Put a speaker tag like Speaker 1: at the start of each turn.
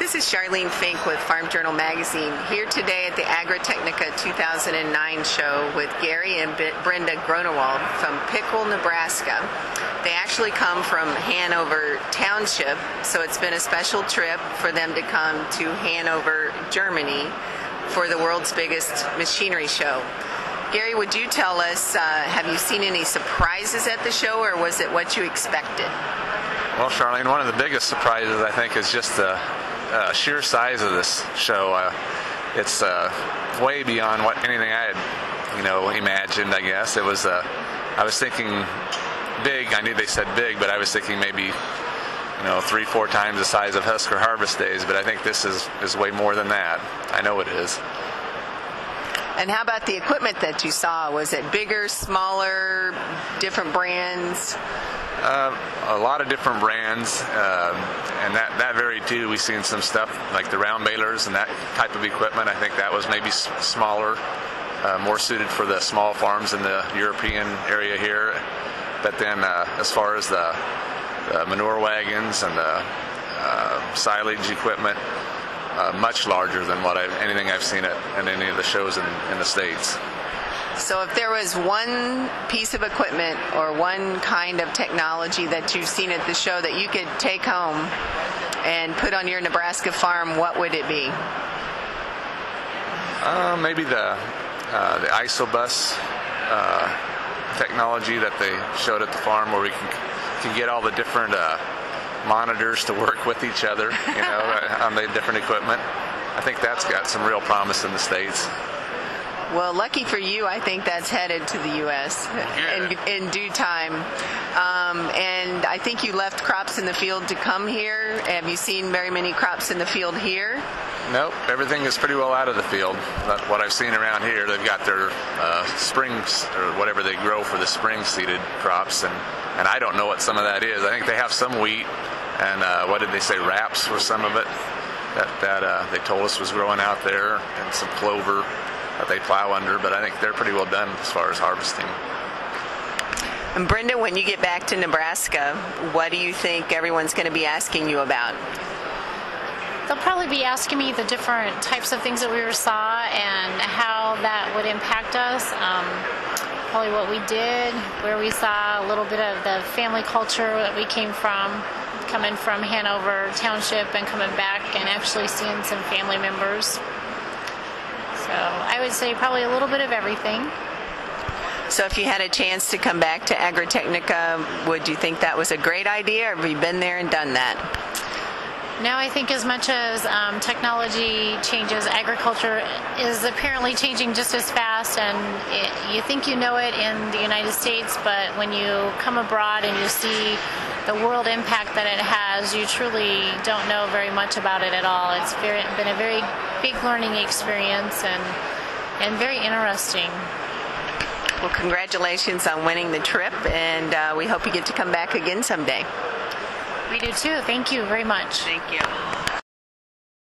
Speaker 1: This is Charlene Fink with Farm Journal Magazine, here today at the Agritechnica 2009 show with Gary and Brenda Gronewold from Pickle, Nebraska. They actually come from Hanover Township, so it's been a special trip for them to come to Hanover, Germany for the world's biggest machinery show. Gary, would you tell us, have you seen any surprises at the show, or was it what you expected?
Speaker 2: Well, Charlene, one of the biggest surprises, I think, is just the sheer size of this show. It's way beyond what anything I had, imagined. I guess it was. I was thinking big. I knew they said big, but I was thinking maybe, 3-4 times the size of Husker Harvest Days. But I think this is way more than that. I know it is.
Speaker 1: And how about the equipment that you saw? Was it bigger, smaller, different brands?
Speaker 2: A lot of different brands, and that varied too. We've seen some stuff like the round balers and that type of equipment. I think that was maybe smaller, more suited for the small farms in the European area here. But then as far as the manure wagons and the silage equipment, much larger than anything I've seen in any of the shows in the States.
Speaker 1: So if there was one piece of equipment or one kind of technology that you've seen at the show that you could take home and put on your Nebraska farm, what would it be?
Speaker 2: Maybe the isobus technology that they showed at the farm, where we can get all the different monitors to work with each other, on the different equipment. I think that's got some real promise in the States.
Speaker 1: Well, lucky for you, I think that's headed to the U.S. in due time. And I think you left crops in the field to come here. Have you seen very many crops in the field here?
Speaker 2: Nope, everything is pretty well out of the field. What I've seen around here, they've got their springs, or whatever they grow for the spring-seeded crops, and I don't know what some of that is. I think they have some wheat, and what did they say, wraps were some of it that they told us was growing out there, and some clover that they plow under, but I think they're pretty well done as far as harvesting.
Speaker 1: And Brenda, when you get back to Nebraska, what do you think everyone's going to be asking you about?
Speaker 3: They'll probably be asking me the different types of things that we saw and how that would impact us. Probably what we did, where we saw a little bit of the family culture that we came from, coming from Hanover Township and coming back and actually seeing some family members. So I would say probably a little bit of everything.
Speaker 1: So if you had a chance to come back to Agritechnica, would you think that was a great idea, or have you been there and done that?
Speaker 3: Now I think as much as technology changes, agriculture is apparently changing just as fast, and you think you know it in the United States, but when you come abroad and you see the world impact that it has, you truly don't know very much about it at all. It's been a very big learning experience and very interesting.
Speaker 1: Well, congratulations on winning the trip, and we hope you get to come back again someday.
Speaker 3: We do too. Thank you very much.
Speaker 1: Thank you.